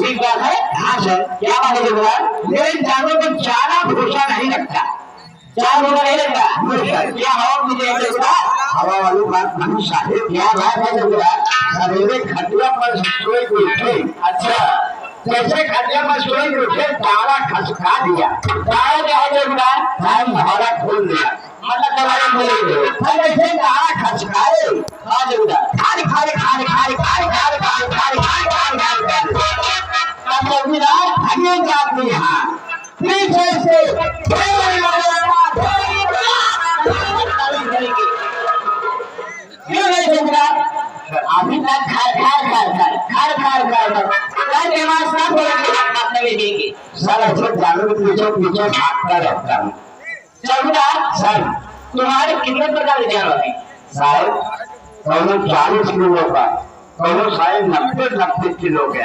ठीक बात है। हाँ सर, क्या बात है जनाब? मेरे जानवर को चारा भूसा नहीं लगता, चार भूसा नहीं लगता। क्या हवा मुझे हवा वाली बात नहीं साहिब, क्या बात है जनाब? सवेरे खटिया पर सोए को उठे, अच्छा जैसे खटिया पर सोए को उठे तारा खसका दिया, तारा क्या है जनाब? हमारा खोल दिया, मतलब दरवाजा खोले हम ऐसे तारा खसकाए। हाँ जनाब, खाली खाली खाली खाली खाली खाली खाली खाली खाली खाली खाली मतलब विराट भागे जाते हैं पीछे से अभी तक खार खार खार खार खार खार खार खार के बाद सब बोलेंगे देंगे सारा सब जानवर के पीछे पीछे भागता रहता हूँ। चौथा सर, तुम्हारे कितने प्रकार के जानवर हैं? साहब कौन 40 किलो का, कौन शायद 90 किलो के।